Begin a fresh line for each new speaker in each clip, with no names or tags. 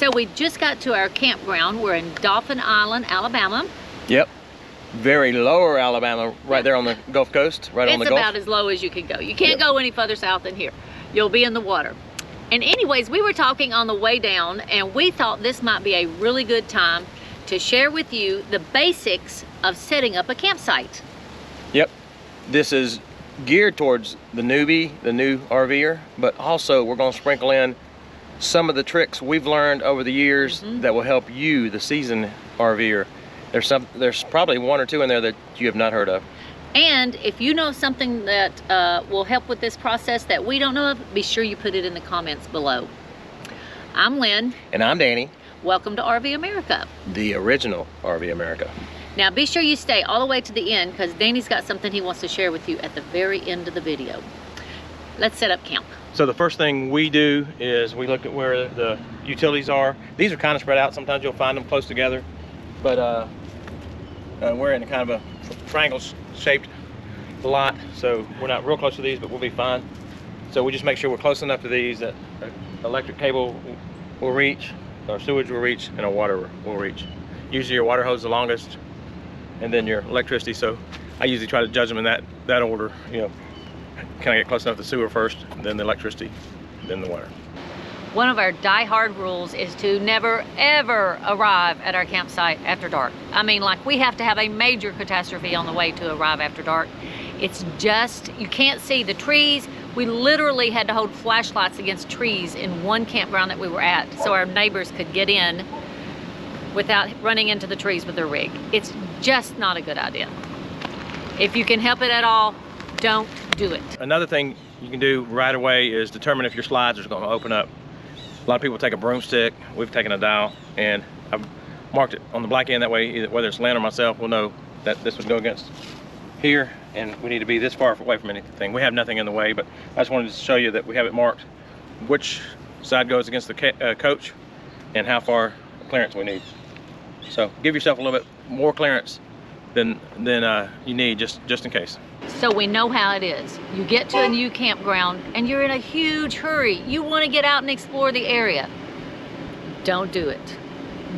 So we just got to our campground. We're in Dauphin Island, Alabama.
Yep. Very lower Alabama, right there on the Gulf Coast, right on the Gulf.
It's about as low as you can go. You can't go any further south than here. You'll be in the water. And anyways, we were talking on the way down, and we thought this might be a really good time to share with you the basics of setting up a campsite.
Yep. This is geared towards the newbie, the new RVer, but also we're going to sprinkle in some of the tricks we've learned over the years that will help you, the seasoned RVer. There's probably one or two in there that you have not heard of.
And if you know something that will help with this process that we don't know of, be sure you put it in the comments below. I'm Lynn.
And I'm Danny.
Welcome to RV America.
The original RV America.
Now be sure you stay all the way to the end because Danny's got something he wants to share with you at the very end of the video. Let's set up camp.
So the first thing we do is we look at where the utilities are. These are kind of spread out. Sometimes you'll find them close together. But we're in a kind of a triangle shaped lot, so we're not real close to these, but we'll be fine. So we just make sure we're close enough to these that electric cable will reach, our sewage will reach, and our water will reach. Usually your water hose is the longest, and then your electricity. So I usually try to judge them in that order. You know, can I get close enough to the sewer first, then the electricity, then the water.
One of our die-hard rules is to never, ever arrive at our campsite after dark. I mean, like, we have to have a major catastrophe on the way to arrive after dark. It's just, you can't see the trees. We literally had to hold flashlights against trees in one campground that we were at so our neighbors could get in without running into the trees with their rig. It's just not a good idea. If you can help it at all, don't do it.
Another thing you can do right away is determine if your slides are going to open up. A lot of people take a broomstick. We've taken a dowel, and I've marked it on the black end. That way, either, whether it's Lynn or myself, we'll know that this would go against here, and we need to be this far away from anything. We have nothing in the way, but I just wanted to show you that we have it marked which side goes against the coach and how far clearance we need. So give yourself a little bit more clearance than you need, just in case.
So we know how it is. You get to a new campground and you're in a huge hurry. You want to get out and explore the area. Don't do it.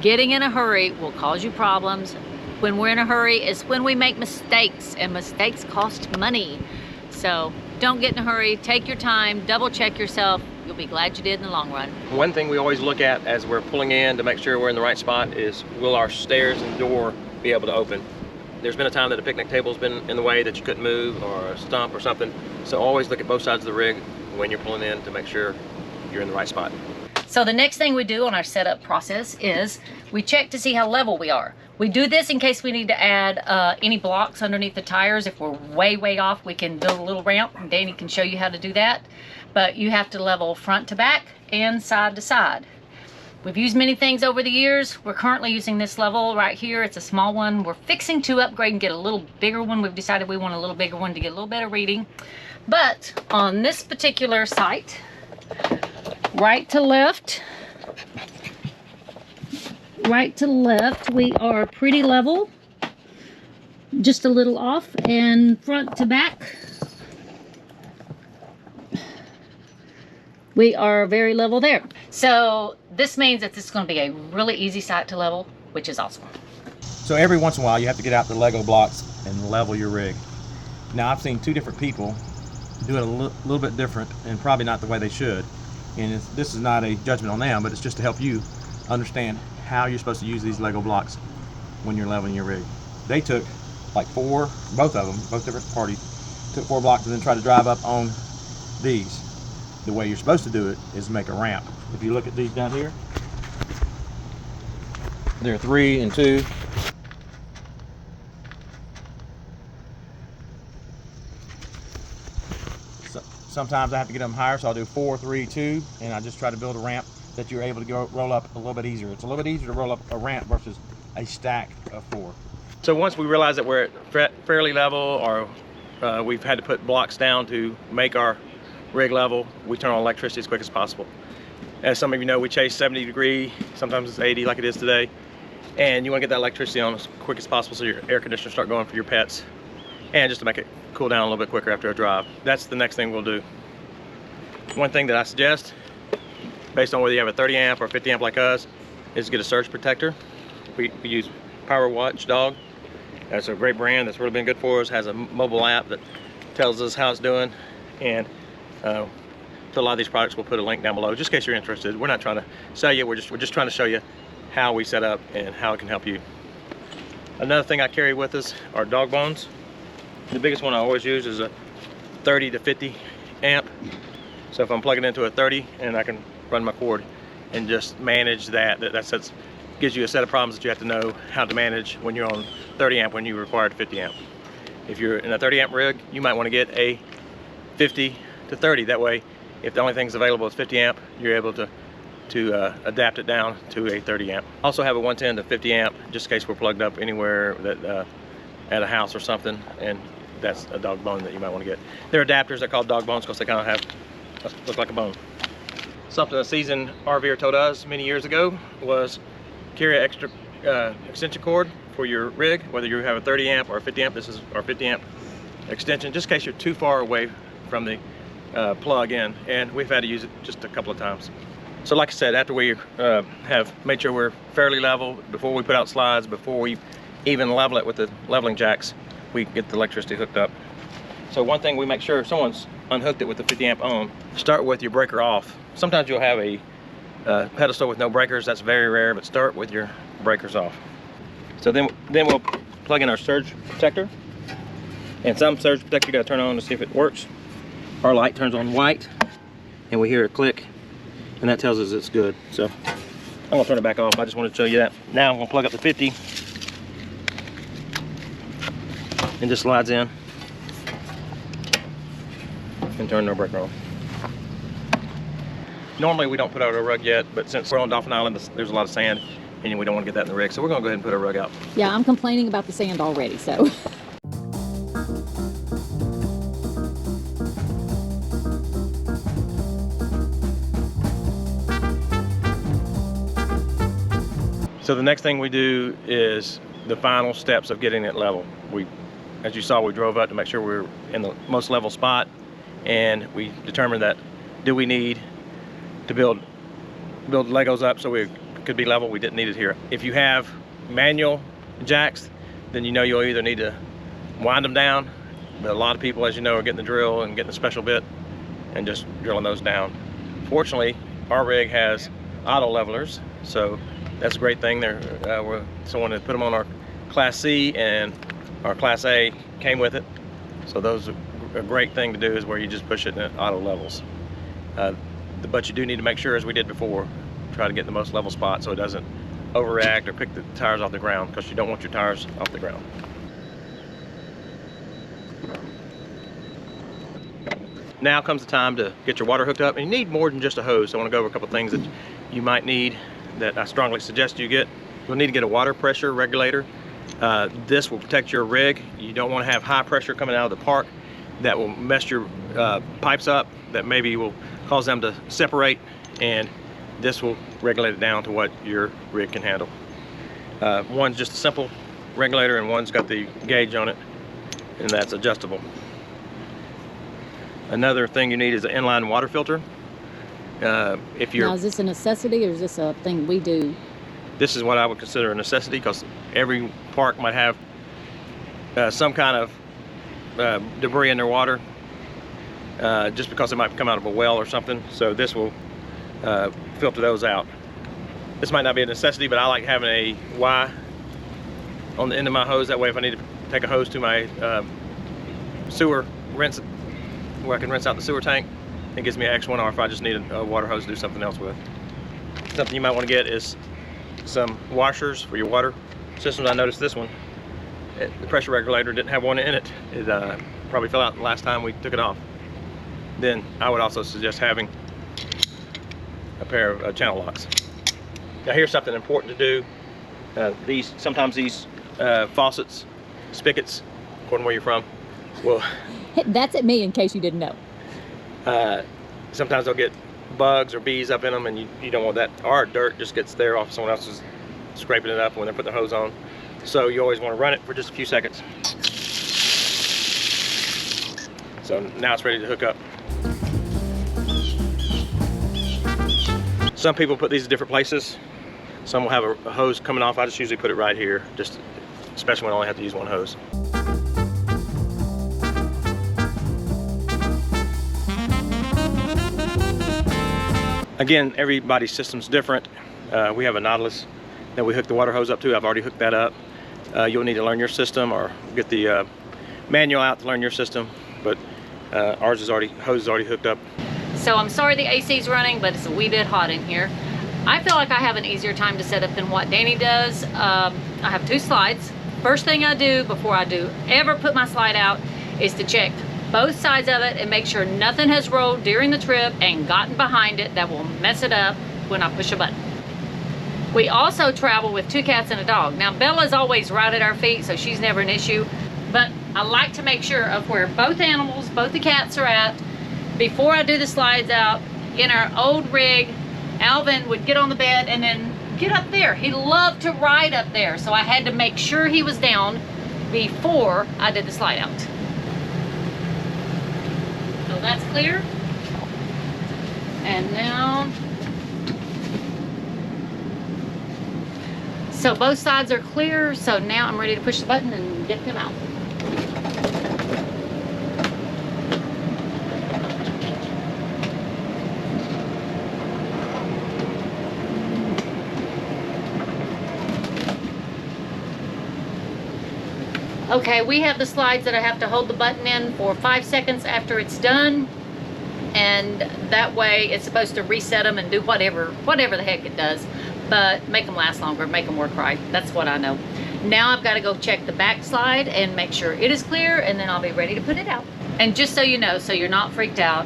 Getting in a hurry will cause you problems. When we're in a hurry is when we make mistakes, and mistakes cost money. So don't get in a hurry. Take your time, double check yourself. You'll be glad you did in the long run.
One thing we always look at as we're pulling in to make sure we're in the right spot is, will our stairs and door be able to open? There's been a time that a picnic table's been in the way that you couldn't move, or a stump or something. So always look at both sides of the rig when you're pulling in to make sure you're in the right spot.
So the next thing we do on our setup process is we check to see how level we are. We do this in case we need to add any blocks underneath the tires. If we're way off, we can build a little ramp, and Danny can show you how to do that. But you have to level front to back and side to side. We've used many things over the years. We're currently using this level right here. It's a small one. We're fixing to upgrade and get a little bigger one. We've decided we want a little bigger one to get a little better reading. But on this particular site, right to left, we are pretty level, just a little off, and front to back, we are very level there. So this means that this is going to be a really easy site to level, which is awesome.
So every once in a while you have to get out the Lego blocks and level your rig. Now I've seen two different people do it a little bit different, and probably not the way they should. And this is not a judgment on them, but it's just to help you understand how you're supposed to use these Lego blocks when you're leveling your rig. They took like both of them, both different parties, took 4 blocks and then tried to drive up on these. The way you're supposed to do it is make a ramp. If you look at these down here, they're 3 and 2. So, sometimes I have to get them higher, so I'll do 4, 3, 2, and I just try to build a ramp that you're able to roll up a little bit easier. It's a little bit easier to roll up a ramp versus a stack of 4.
So once we realize that we're at fairly level, or we've had to put blocks down to make our rig level, we turn on electricity as quick as possible. As some of you know, we chase 70 degree, sometimes it's 80 like it is today, and you want to get that electricity on as quick as possible so your air conditioner start going for your pets, and just to make it cool down a little bit quicker after a drive. That's the next thing we'll do. One thing that I suggest, based on whether you have a 30 amp or 50 amp like us, is get a surge protector. We use Power Watchdog. That's a great brand that's really been good for us. Has a mobile app that tells us how it's doing, and to a lot of these products we'll put a link down below just in case you're interested. We're not trying to sell you, we're just trying to show you how we set up and how it can help you. Another thing I carry with us are dog bones. The biggest one I always use is a 30 to 50 amp. So if I'm plugging into a 30 and I can run my cord and just manage that gives you a set of problems that you have to know how to manage when you're on 30 amp when you require 50 amp. If you're in a 30 amp rig, you might want to get a 50 to 30. That way, if the only thing's available is 50 amp, you're able to adapt it down to a 30 amp. Also have a 110 to 50 amp just in case we're plugged up anywhere that at a house or something, and that's a dog bone that you might want to get. They're adapters. They're called dog bones because they kind of look like a bone. Something a seasoned RVer told us many years ago was carry an extra extension cord for your rig, whether you have a 30 amp or a 50 amp. This is our 50 amp extension, just in case you're too far away from the plug in, and we've had to use it just a couple of times. So like I said, after we have made sure we're fairly level, before we put out slides, before we even level it with the leveling jacks, we get the electricity hooked up. So one thing we make sure, if someone's unhooked it with the 50 amp on, start with your breaker off. Sometimes you'll have a pedestal with no breakers. That's very rare, but start with your breakers off. So then we'll plug in our surge protector, and some surge protector you got to turn on to see if it works. Our light turns on white and we hear a click, and that tells us it's good. So I'm gonna turn it back off. I just wanted to show you that. Now I'm gonna plug up the 50 and just slides in and turn our breaker on. Normally we don't put out a rug yet, but since we're on Dolphin Island, there's a lot of sand and we don't want to get that in the rig, so we're gonna go ahead and put a rug out.
Yeah, I'm complaining about the sand already, so.
So the next thing we do is the final steps of getting it level. As you saw, we drove up to make sure we're in the most level spot, and we determined that do we need to build Legos up so we could be level. We didn't need it here. If you have manual jacks, then you know you'll either need to wind them down, but a lot of people, as you know, are getting the drill and getting the special bit and just drilling those down. Fortunately, our rig has auto levelers, so that's a great thing. Someone had put them on our Class C, and our Class A came with it. So those are a great thing to do, is where you just push it in auto levels. But you do need to make sure, as we did before, try to get the most level spot so it doesn't overreact or pick the tires off the ground, because you don't want your tires off the ground. Now comes the time to get your water hooked up, and you need more than just a hose. So I want to go over a couple of things that you might need that I strongly suggest you get. You'll need to get a water pressure regulator. This will protect your rig. You don't want to have high pressure coming out of the park that will mess your pipes up, that maybe will cause them to separate, and this will regulate it down to what your rig can handle. One's just a simple regulator, and one's got the gauge on it, and that's adjustable. Another thing you need is an inline water filter.
Now, is this a necessity, or is this a thing we do?
This is what I would consider a necessity, because every park might have some kind of debris in their water, just because it might come out of a well or something. So this will filter those out. This might not be a necessity, but I like having a Y on the end of my hose. That way, if I need to take a hose to my sewer rinse, where I can rinse out the sewer tank, it gives me an extra one, or if I just need a water hose to do something else with. Something you might want to get is some washers for your water systems. I noticed this one, the pressure regulator didn't have one in it. It probably fell out the last time we took it off. Then I would also suggest having a pair of channel locks. Now here's something important to do. Sometimes these faucets, spigots, according to where you're from, will...
That's at me, in case you didn't know.
Sometimes they'll get bugs or bees up in them, and you don't want that. Or dirt just gets there off someone else's scraping it up when they're putting the hose on. So you always want to run it for just a few seconds. So now it's ready to hook up. Some people put these in different places. Some will have a hose coming off. I just usually put it right here, just especially when I only have to use one hose. Again, everybody's system's different. We have a Nautilus that we hook the water hose up to. I've already hooked that up. You'll need to learn your system or get the manual out to learn your system, but ours is already, hose is already hooked up.
So I'm sorry the AC's running, but it's a wee bit hot in here. I feel like I have an easier time to set up than what Danny does. I have 2 slides. First thing I do before I ever put my slide out is to check both sides of it and make sure nothing has rolled during the trip and gotten behind it that will mess it up when I push a button. We also travel with 2 cats and a dog. Now Bella's always right at our feet, so she's never an issue, but I like to make sure of where both animals, both the cats are at before I do the slides out. In our old rig, Alvin would get on the bed and then get up there. He loved to ride up there, so I had to make sure he was down before I did the slide out. So that's clear. And now, so both sides are clear, so now I'm ready to push the button and get them out. Okay, we have the slides that I have to hold the button in for 5 seconds after it's done, and that way it's supposed to reset them and do whatever the heck it does, but make them last longer, make them work right. That's what I know. Now I've got to go check the back slide and make sure it is clear, and then I'll be ready to put it out. And just so you know, so you're not freaked out,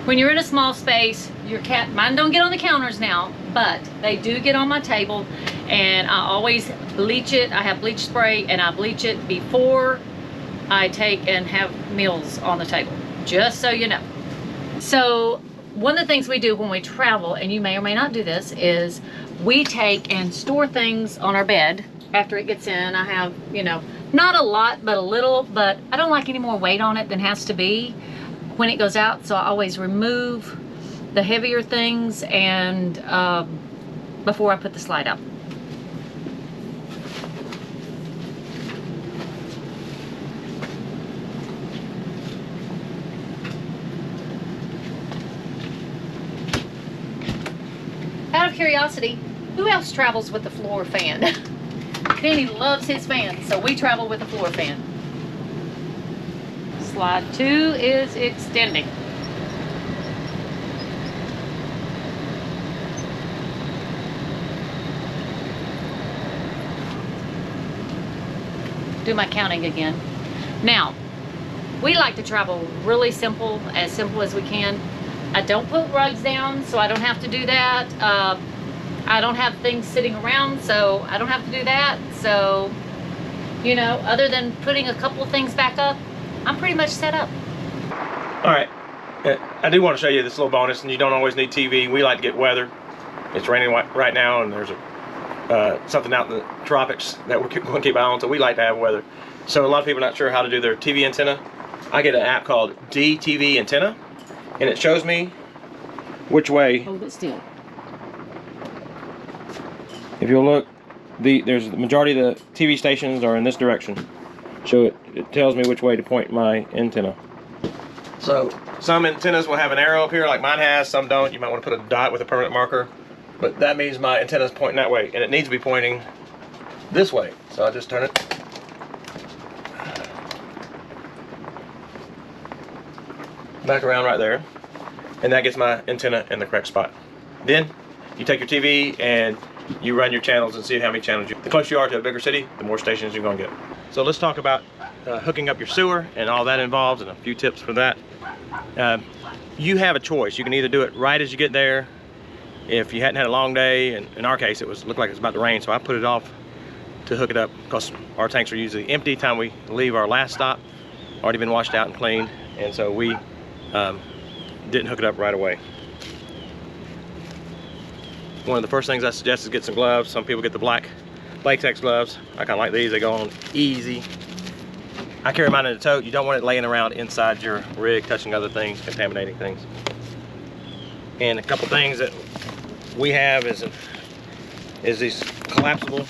when you're in a small space, your cat, mine don't get on the counters now, but they do get on my table, and I always bleach it. I have bleach spray, and I bleach it before I take and have meals on the table, just so you know. So one of the things we do when we travel, and you may or may not do this, is we take and store things on our bed after it gets in. I have, you know, not a lot, but a little, but I don't like any more weight on it than has to be when it goes out, so I always remove the heavier things and before I put the slide out. Out of curiosity, who else travels with the floor fan? Danny loves his fan, so we travel with the floor fan. Slide 2 is extending. Do my counting again. Now, we like to travel really simple as we can. I don't put rugs down, so I don't have to do that. I don't have things sitting around, so I don't have to do that. So, you know, other than putting a couple of things back up, I'm pretty much set up.
All right, I do want to show you this little bonus, and you don't always need TV. We like to get weather. It's raining right now, and there's something out in the tropics that we're going to keep an eye on, so we like to have weather. So a lot of people are not sure how to do their TV antenna. I get an app called DTV Antenna, and it shows me which way.
Hold it still.
If you'll look, there's the majority of the TV stations are in this direction. So it tells me which way to point my antenna. So some antennas will have an arrow up here like mine has, some don't. You might want to put a dot with a permanent marker. But that means my antenna is pointing that way, and it needs to be pointing this way. So I'll just turn it. Back around right there. And that gets my antenna in the correct spot. Then you take your TV and you run your channels and see how many channels the closer you are to a bigger city, the more stations you're going to get. So let's talk about hooking up your sewer and all that involves, and a few tips for that. You have a choice. You can either do it right as you get there. If you hadn't had a long day, and in our case it looked like it was about to rain, so I put it off to hook it up because our tanks are usually empty time we leave our last stop, already been washed out and cleaned, and so we didn't hook it up right away. One of the first things I suggest is get some gloves. Some people get the black latex gloves. I kind of like these. They go on easy. I carry mine in the tote. You don't want it laying around inside your rig, touching other things, contaminating things. And a couple things that we have is these collapsible.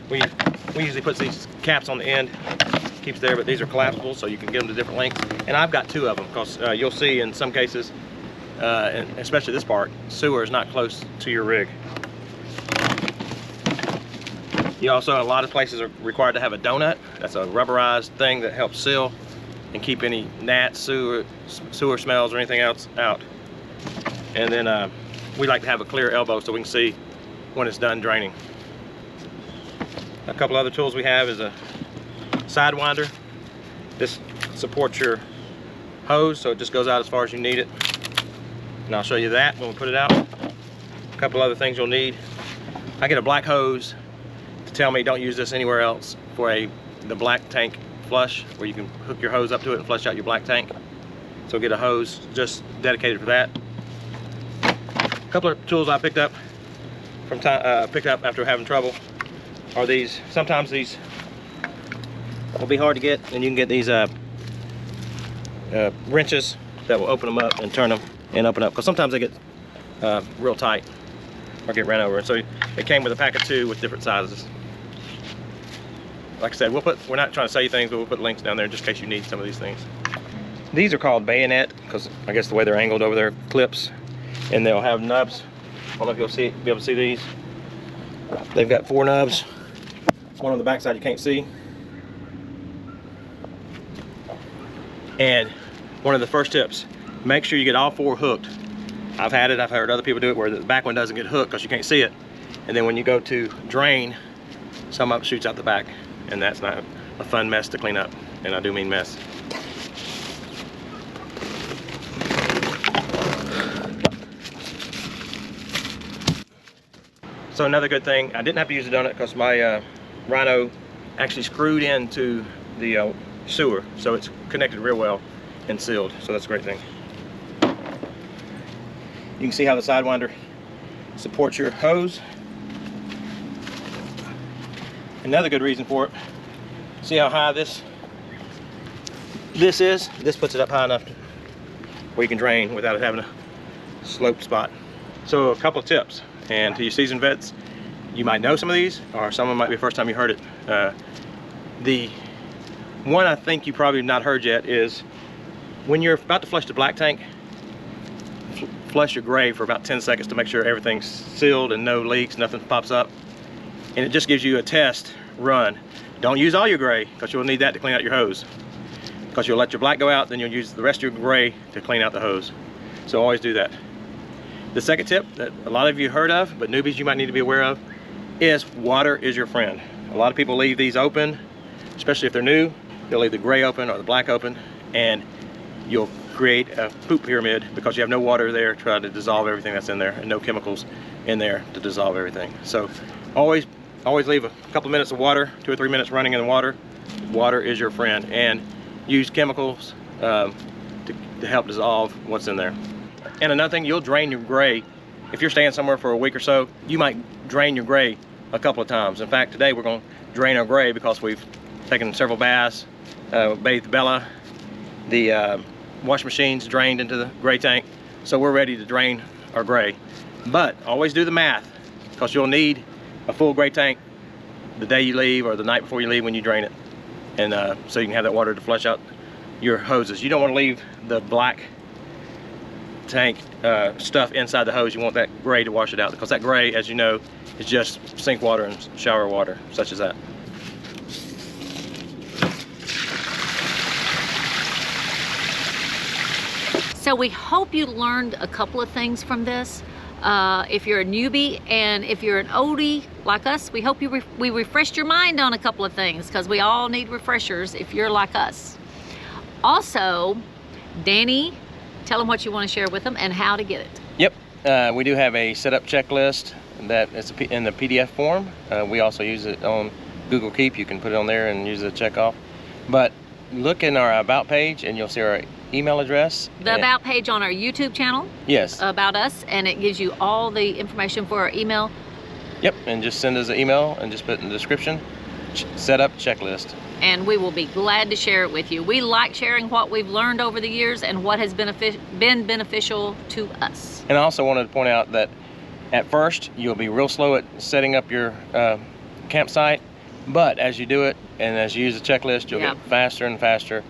We usually put these caps on the end, keeps there, but these are collapsible, so you can get them to different lengths. And I've got 2 of them because you'll see in some cases, and especially this part, sewer is not close to your rig. You also, a lot of places are required to have a donut. That's a rubberized thing that helps seal and keep any gnats, sewer smells or anything else out. And then we like to have a clear elbow so we can see when it's done draining. A couple other tools we have is a sidewinder. This supports your hose, so it just goes out as far as you need it. And I'll show you that when we put it out. A couple other things you'll need. I get a black hose to tell me don't use this anywhere else for the black tank flush, where you can hook your hose up to it and flush out your black tank. So get a hose just dedicated for that. A couple of tools I picked up after having trouble are these. Sometimes these will be hard to get, and you can get these wrenches that will open them up and turn them and open up, because sometimes they get real tight or get ran over. So it came with a pack of 2 with different sizes. Like I said, we're not trying to sell you things, but we'll put links down there just in case you need some of these things. These are called bayonet, because I guess the way they're angled over there, clips, and they'll have nubs. I don't know if you'll be able to see these. They've got 4 nubs. One on the back side you can't see. And one of the first tips, make sure you get all 4 hooked. I've heard other people do it where the back one doesn't get hooked because you can't see it. And then when you go to drain, some of it shoots out the back. And that's not a fun mess to clean up. And I do mean mess. So another good thing, I didn't have to use a donut because my Rhino actually screwed into the sewer, so it's connected real well and sealed, so that's a great thing. You can see how the Sidewinder supports your hose. Another good reason for it, see how high this is? This puts it up high enough where you can drain without it having a sloped spot. So a couple of tips, and to you seasoned vets, you might know some of these, or some of them might be the first time you heard it. The one I think you probably have not heard yet is when you're about to flush the black tank, flush your gray for about 10 seconds to make sure everything's sealed and no leaks, nothing pops up. And it just gives you a test run. Don't use all your gray, because you'll need that to clean out your hose. Because you'll let your black go out, then you'll use the rest of your gray to clean out the hose. So always do that. The second tip that a lot of you heard of, but newbies you might need to be aware of, is water is your friend. A lot of people leave these open, especially if they're new. They'll leave the gray open or the black open, and you'll create a poop pyramid because you have no water there trying to dissolve everything that's in there, and no chemicals in there to dissolve everything. So always leave a couple minutes of water, 2 or 3 minutes running in the water. Water is your friend, and use chemicals to help dissolve what's in there. And another thing, you'll drain your gray. If you're staying somewhere for a week or so, you might drain your gray a couple of times. In fact, today we're going to drain our gray because we've taken several baths, bathed Bella, the wash machine's drained into the gray tank, so we're ready to drain our gray. But always do the math, because you'll need a full gray tank the day you leave or the night before you leave when you drain it, and so you can have that water to flush out your hoses. You don't want to leave the black tank stuff inside the hose. You want that gray to wash it out, because that gray, as you know, is just sink water and shower water, such as that.
So we hope you learned a couple of things from this. If you're a newbie, and if you're an oldie like us, we hope we refreshed your mind on a couple of things, because we all need refreshers if you're like us. Also, Danny, tell them what you want to share with them and how to get it.
Yep, we do have a setup checklist that is in the PDF form. We also use it on Google Keep. You can put it on there and use it to check off. But look in our About page and you'll see our email address.
The About page on our YouTube channel.
Yes.
About us, and it gives you all the information for our email.
Yep, and just send us an email and just put in the description. setup checklist.
And we will be glad to share it with you. We like sharing what we've learned over the years and what has been beneficial to us.
And I also wanted to point out that at first you'll be real slow at setting up your campsite, but as you do it and as you use the checklist, you'll get faster and faster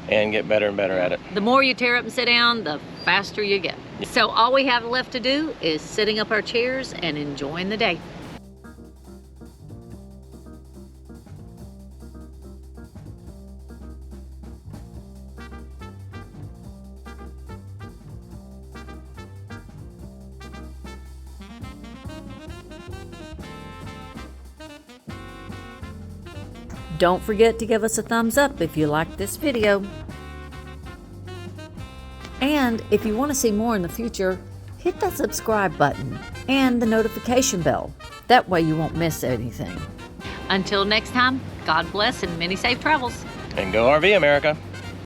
and get better and better at it.
The more you tear up and sit down, the faster you get. So all we have left to do is setting up our chairs and enjoying the day. Don't forget to give us a thumbs up if you like this video. And if you want to see more in the future, hit that subscribe button and the notification bell. That way you won't miss anything. Until next time, God bless and many safe travels.
And go RV, America.